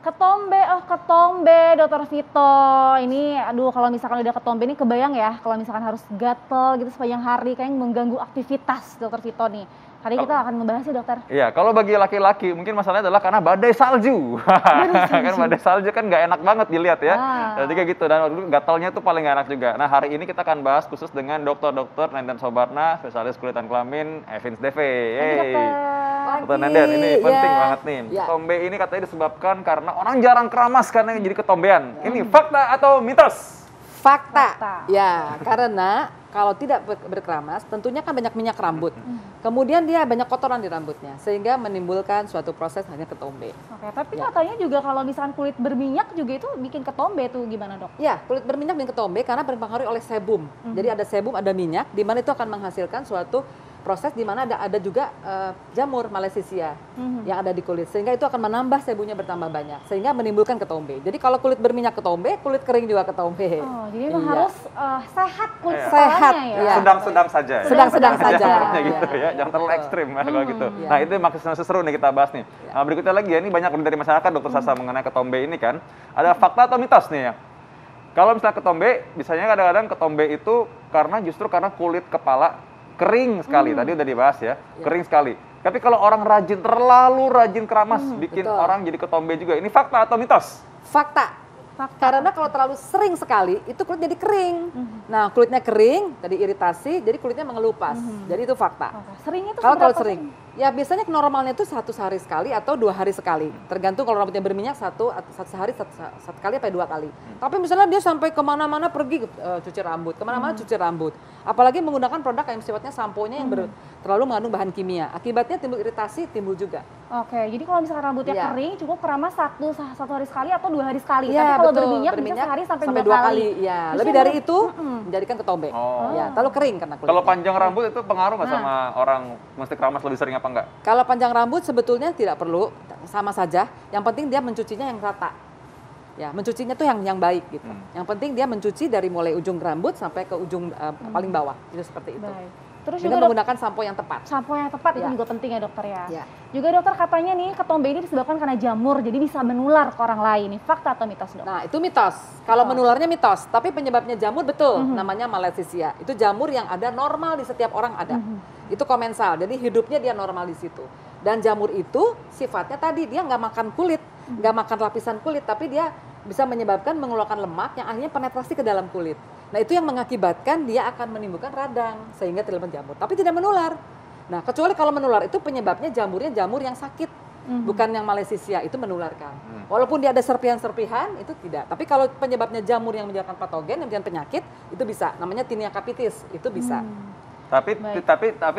Ketombe, oh ketombe, Dokter Vito. Ini, aduh kalau misalkan udah ketombe ini kebayang ya, kalau misalkan harus gatel gitu sepanjang hari, kayaknya mengganggu aktivitas Dokter Vito nih. Hari kita akan membahasnya dokter. Iya, kalau bagi laki-laki mungkin masalahnya adalah karena badai salju. Kan badai salju kan nggak enak banget dilihat ya. Jadi kayak gitu, dan gatalnya tuh paling nggak enak juga. Nah hari ini kita akan bahas khusus dengan dokter Nenden Sobarna, spesialis kulit dan kelamin, Evins DV. Dokter Nenden, ini penting banget nih. Ketombe ini katanya disebabkan karena orang jarang keramas karena jadi ketombean. Ini fakta atau mitos? Fakta. Ya, karena kalau tidak berkeramas, tentunya kan banyak minyak rambut. Kemudian dia banyak kotoran di rambutnya, sehingga menimbulkan suatu proses hanya ketombe. Oke, tapi katanya juga kalau misalkan kulit berminyak juga itu bikin ketombe tuh gimana dok? Ya, kulit berminyak bikin ketombe karena berpengaruh oleh sebum. Jadi ada sebum, ada minyak, di mana itu akan menghasilkan suatu proses di mana ada juga jamur Malassezia yang ada di kulit, sehingga itu akan menambah sebumnya bertambah banyak, sehingga menimbulkan ketombe. Jadi kalau kulit berminyak ketombe, kulit kering juga ketombe. Oh, jadi memang harus sehat kulit sehat, ya. Sedang-sedang saja. Sedang-sedang saja. Gitu ya, jangan terlalu ekstrim kalau gitu. Nah itu maksudnya seru nih kita bahas nih. Nah, berikutnya lagi ya, ini banyak dari masyarakat dokter Sasa mengenai ketombe ini kan. Ada fakta atau mitos nih ya? Kalau misalnya ketombe, biasanya kadang-kadang ketombe itu justru karena kulit kepala kering sekali, tadi udah dibahas ya, kering sekali. Tapi kalau orang terlalu rajin keramas, bikin orang jadi ketombe juga. Ini fakta atau mitos? Fakta. Karena kalau terlalu sering sekali, itu kulit jadi kering. Nah, kulitnya kering, tadi iritasi, jadi kulitnya mengelupas. Jadi itu fakta. Seringnya itu kalau terlalu sering. Ya biasanya normalnya itu 1 hari sekali atau 2 hari sekali. Tergantung kalau rambutnya berminyak satu hari satu kali sampai 2 kali. Tapi misalnya dia sampai kemana-mana pergi cuci rambut, kemana-mana cuci rambut. Apalagi menggunakan produk yang sifatnya sampo-nya yang terlalu mengandung bahan kimia. Akibatnya timbul iritasi, timbul juga. Oke, jadi kalau misalkan rambutnya kering cukup keramas satu hari sekali atau 2 hari sekali. Ya, tapi kalau berminyak bisa sehari sampai 2 kali. Ya, lebih dari itu menjadikan ketombe. Ya, terlalu kering karena kulitnya. Kalau panjang rambut itu pengaruh nggak sama orang mesti keramas lebih sering apa enggak? Kalau panjang rambut sebetulnya tidak perlu, sama saja. Yang penting dia mencucinya yang rata. Ya, mencucinya tuh yang baik gitu. Yang penting dia mencuci dari mulai ujung rambut sampai ke ujung paling bawah. Itu seperti itu. Baik. Terus juga menggunakan sampo yang tepat. Sampo yang tepat itu juga penting ya dokter ya. Juga dokter katanya nih ketombe ini disebabkan karena jamur, jadi bisa menular ke orang lain. Ini fakta atau mitos dok? Nah itu mitos. Kalau menularnya mitos, tapi penyebabnya jamur betul. Namanya Malassezia. Itu jamur yang ada normal di setiap orang ada. Itu komensal, jadi hidupnya dia normal di situ. Dan jamur itu sifatnya tadi dia nggak makan kulit, nggak makan lapisan kulit, tapi dia bisa menyebabkan mengeluarkan lemak yang akhirnya penetrasi ke dalam kulit. Nah itu yang mengakibatkan dia akan menimbulkan radang sehingga tidak menjamur, tapi tidak menular. Nah kecuali kalau menular itu penyebabnya jamur yang sakit, bukan yang Malassezia itu menularkan. Walaupun dia ada serpihan-serpihan itu tidak, tapi kalau penyebabnya jamur yang menyebabkan patogen, yang menyebabkan penyakit itu bisa, namanya tinea capitis itu bisa. Tapi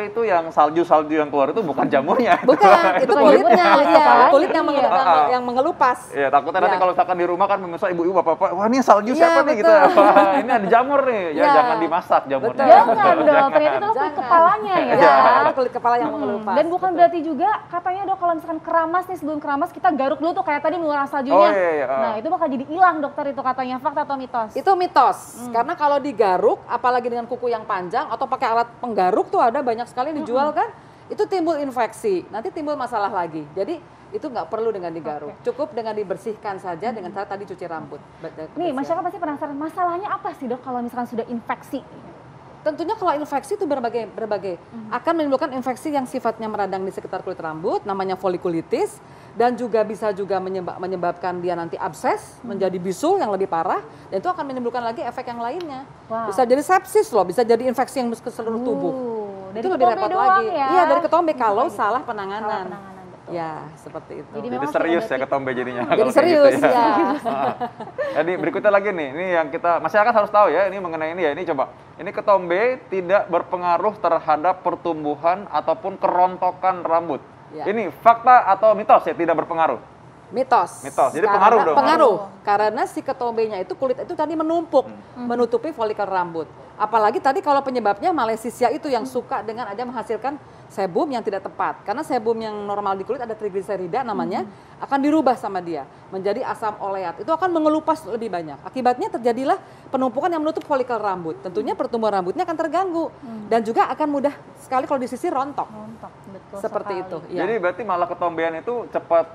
itu yang salju yang keluar itu bukan jamurnya. Bukan, itu kulitnya, kulit yang mengelupas. Iya, takutnya nanti kalau misalkan di rumah kan misal ibu-ibu bapak-bapak, wah ini salju siapa nih gitu. Ini ada jamur nih, ya jangan dimasak jamurnya. Jangan dong, ternyata itu kulit kepalanya ya. Ya, kulit kepala yang mengelupas. Dan bukan berarti juga katanya dok kalau misalkan keramas nih sebelum keramas kita garuk dulu tuh kayak tadi menguras saljunya. Nah itu bakal jadi hilang dokter itu katanya, fakta atau mitos? Itu mitos, karena kalau digaruk apalagi dengan kuku yang panjang atau pakai alat penggaruk tuh ada banyak sekali yang dijual kan, itu timbul infeksi, nanti timbul masalah lagi. Jadi itu nggak perlu dengan digaruk, cukup dengan dibersihkan saja dengan cara tadi cuci rambut. Nih masyarakat pasti penasaran masalahnya apa sih dok kalau misalkan sudah infeksi? Tentunya kalau infeksi itu berbagai akan menimbulkan infeksi yang sifatnya meradang di sekitar kulit rambut, namanya folikulitis, dan juga bisa menyebabkan dia nanti abses, menjadi bisul yang lebih parah, dan itu akan menimbulkan lagi efek yang lainnya. Bisa jadi sepsis loh, bisa jadi infeksi yang ke seluruh tubuh. Itu lebih repot lagi. Ya? Iya, dari ketombe kalau salah penanganan. Ya, seperti itu. Jadi serius ya ketombe jadinya. Jadi serius gitu, ya. Jadi berikutnya lagi nih, ini yang kita masyarakat harus tahu ya, ini mengenai ini ya. Ini coba, ini ketombe tidak berpengaruh terhadap pertumbuhan ataupun kerontokan rambut. Ini fakta atau mitos ya, tidak berpengaruh? Mitos. Jadi pengaruh dong. Pengaruh. Karena si ketombenya itu kulit itu tadi menumpuk, menutupi folikel rambut. Apalagi tadi kalau penyebabnya Malassezia itu yang suka dengan ada menghasilkan sebum yang tidak tepat. Karena sebum yang normal di kulit ada trigliserida namanya, akan dirubah sama dia menjadi asam oleat. Itu akan mengelupas lebih banyak. Akibatnya terjadilah penumpukan yang menutup folikel rambut. Tentunya pertumbuhan rambutnya akan terganggu dan juga akan mudah sekali kalau disisir rontok. Betul Seperti sekali. itu. Ya. Jadi berarti malah ketombean itu cepat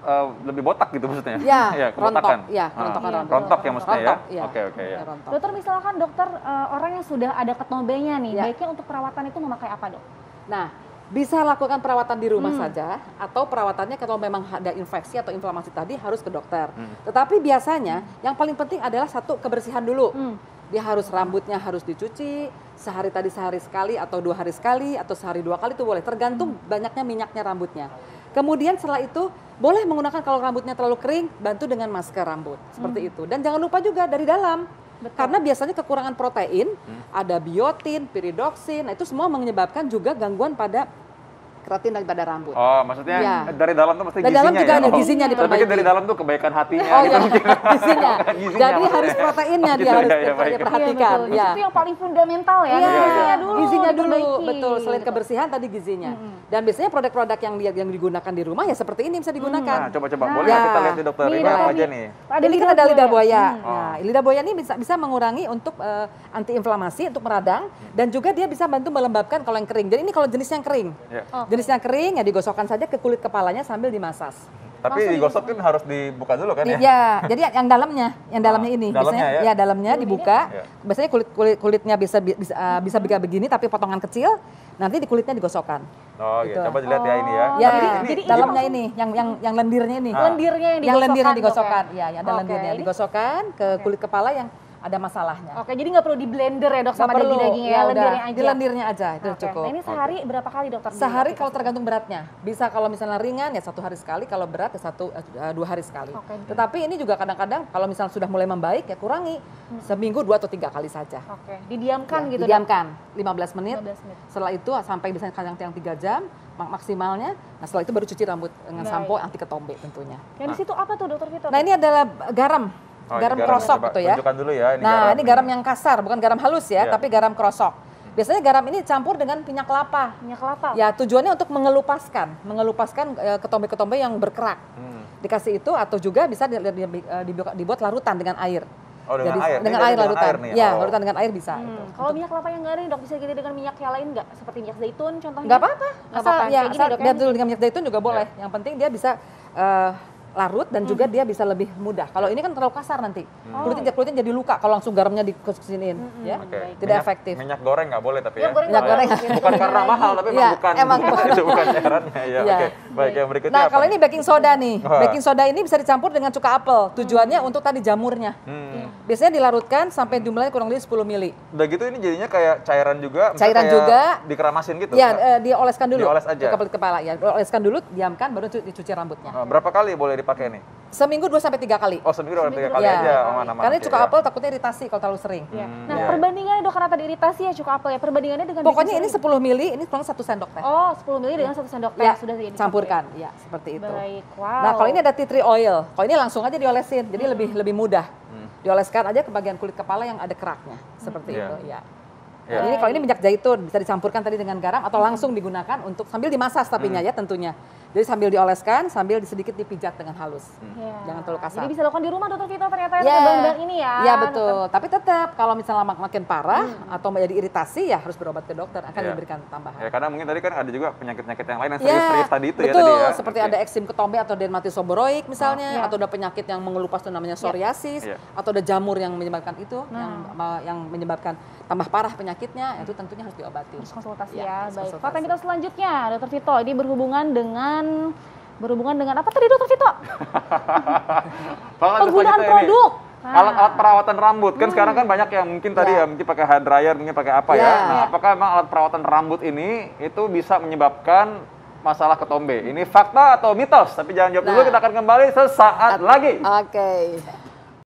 lebih botak gitu maksudnya? Ya, ya rontok. kebotakan. Ya, kerontokan rambut. Rontok ya maksudnya ya? Rontok, iya. Oke, oke ya. Rontok. Dokter, misalkan dokter orang yang sudah ada ketombenya nih, Ya. baiknya untuk perawatan itu memakai apa, Dok? Nah, bisa lakukan perawatan di rumah saja, atau perawatannya kalau memang ada infeksi atau inflamasi tadi harus ke dokter. Tetapi biasanya yang paling penting adalah satu, kebersihan dulu. Dia harus rambutnya harus dicuci sehari sekali atau 2 hari sekali atau sehari 2 kali itu boleh, tergantung banyaknya minyaknya rambutnya. Kemudian setelah itu boleh menggunakan kalau rambutnya terlalu kering, bantu dengan masker rambut seperti itu. Dan jangan lupa juga dari dalam. Betul. Karena biasanya kekurangan protein, ada biotin, piridoksin, nah itu semua menyebabkan juga gangguan pada keratin daripada rambut. Oh, maksudnya Ya. dari dalam tuh pasti Dari gizinya dalam juga ya? ada Oh. gizinya Saya pikir diperbaiki. dari dalam tuh kebaikan hatinya Oh gitu ya, mungkin. gizinya. Gizinya Jadi maksudnya. harus proteinnya Gitu, dia harus ya, ya, baik. perhatikan. Iya, betul. Ya. Itu yang paling fundamental ya, Iya, gizinya dulu. gizinya dulu, diperbaiki. betul. Selain Gitu. kebersihan tadi gizinya. Dan biasanya produk-produk yang digunakan di rumah ya seperti ini bisa digunakan. Nah, coba-coba. Nah. Boleh nggak kita Ya. lihat nih dokter? Nih, Ini apa dokter, aja nih. nih? Ada Ini kan ada lidah buaya. Hmm. Nah, lidah buaya ini bisa mengurangi untuk anti inflamasi, untuk meradang, dan juga dia bisa bantu melembabkan kalau yang kering. Jadi ini kalau jenisnya yang kering. Ya. Jenis yang kering ya digosokkan saja ke kulit kepalanya sambil dimasas. Tapi digosok kan harus dibuka dulu kan ya? Ya, jadi yang dalamnya ini. Dalamnya Biasanya ya? dalamnya dibuka. Ya. Biasanya kulitnya bisa begini tapi potongan kecil. Nanti di kulitnya digosokkan. Oh, gitu. Gitu. Coba dilihat ya ini ya. Ya, jadi dalamnya ini, yang lendirnya ini. lendirnya yang Yang lendirnya digosokkan, digosokkan. Dok, Ya, ada Oke, lendirnya ini- digosokkan ke kulit kepala yang ada masalahnya. Oke, jadi nggak perlu di blender ya, Dok, sama Nggak perlu. daging-dagingnya ya, Ya udah, lendirnya aja. di lendirnya aja itu Oke. cukup. Nah, ini sehari berapa kali, Dokter? Sehari kalau tergantung beratnya. Bisa kalau misalnya ringan ya 1 hari sekali, kalau berat ya 2 hari sekali. Oke. Tetapi ini juga kadang-kadang kalau misalnya sudah mulai membaik ya kurangi. Seminggu 2 atau 3 kali saja. Oke, didiamkan Ya, gitu, Dok? didiamkan 15 menit. 15 menit. Setelah itu sampai misalnya kadang yang 3 jam maksimalnya. Nah, setelah itu baru cuci rambut dengan Baik. sampo anti ketombe tentunya. Yang di situ apa tuh, Dokter Vito? Nah, ini adalah garam. Oh, Garam ini krosok Coba gitu ya. tunjukkan dulu ya ini Nah, ini garam yang kasar, bukan garam halus ya, Iya. tapi garam krosok. Biasanya garam ini campur dengan minyak kelapa. Minyak kelapa. Ya, tujuannya untuk mengelupaskan ketombe-ketombe yang berkerak. Dikasih itu atau juga bisa dibuat larutan dengan air. Oh, dengan Jadi, air. Dengan Ini air dengan larutan. air nih. Ya, Oh. larutan dengan air bisa. itu. Kalau minyak kelapa yang nggak ada, Dok, bisa ganti dengan minyak yang lain nggak? Seperti minyak zaitun contohnya? Nggak apa-apa. Nggak Asal apa-apa. ya, Kayak gini, asal Dok, biar kan? dulu dengan minyak zaitun juga boleh. Yang penting dia bisa larut dan juga dia bisa lebih mudah. Kalau ini kan terlalu kasar nanti. Kulitnya jadi luka kalau langsung garamnya dikesiniin, ya. Oke. Tidak Minyak- efektif. Minyak goreng nggak boleh tapi Minyak ya? goreng Minyak goreng. Bukan karena mahal tapi Iya, memang bukan. emang. Itu bukan caranya ya. Iya. Oke. Baik, yang berikutnya Nah, apa kalau nih? ini baking soda nih. Wah. Baking soda ini bisa dicampur dengan cuka apel. Tujuannya untuk tadi jamurnya. Biasanya dilarutkan sampai jumlahnya kurang lebih 10 mili. Udah gitu ini jadinya kayak cairan juga. misalnya Cairan kayak juga. Dikeramasin gitu. Ya, dioleskan dulu. Dioles aja. Ke kulit kepala ya. Oleskan dulu, diamkan baru dicuci rambutnya. Oh, berapa kali boleh dipakai nih? Seminggu 2 sampai 3 kali. Oh, seminggu 3 kali Ya. aja. Oh, aman-aman. Karena Oke, cuka ya. apel takutnya iritasi kalau terlalu sering. Iya. Nah, iya. perbandingannya, Dok, karena tadi iritasi ya cuka apel ya. Perbandingannya dengan Pokoknya baking ini soda 10 mili, ini kurang 1 sendok teh. Oh, 10 ml dengan 1 sendok teh Ya, sudah dicampur. campurkan. Ya, seperti itu. Baik, wow. Nah, kalau ini ada tea tree oil. Kalau ini langsung aja diolesin, jadi lebih mudah. Dioleskan aja ke bagian kulit kepala yang ada keraknya, seperti Iya. itu. Ya. Iya. Nah, ini kalau ini minyak zaitun bisa dicampurkan tadi dengan garam atau langsung digunakan untuk sambil dimasas tapinya ya tentunya. Jadi sambil dioleskan, sambil sedikit dipijat dengan halus. Ya. Jangan terlalu kasar. Jadi bisa lakukan di rumah, Dokter Vito, ternyata ya, Ya. pakai bahan-bahan ini ya. Iya betul. Tapi tetap kalau misalnya makin parah atau menjadi iritasi ya harus berobat ke dokter, akan Iya. diberikan tambahan. Ya, karena mungkin tadi kan ada juga penyakit-penyakit yang lain yang Ya, serius-serius tadi itu ya betul. tadi ya. Seperti Oke. ada eksim ketombe atau dermatitis seborrheic misalnya, Ya. atau ada penyakit yang mengelupas itu namanya psoriasis, Ya. atau ada jamur yang menyebabkan itu, yang menyebabkan tambah parah penyakitnya, itu tentunya harus diobati. Harus konsultasi Ya, ya. harus Baik. konsultasi. Konten kita selanjutnya, Dokter Vito, ini berhubungan dengan apa tadi, Dokter Vito? Soalnya Penggunaan selanjutnya ini, produk. Nah. Alat-alat perawatan rambut kan sekarang kan banyak yang mungkin tadi Ya. ya mungkin pakai hair dryer, mungkin pakai apa ya. Ya. Nah, apakah memang alat perawatan rambut ini itu bisa menyebabkan masalah ketombe? Ini fakta atau mitos? Tapi jangan jawab dulu, Nah. kita akan kembali sesaat lagi. Oke.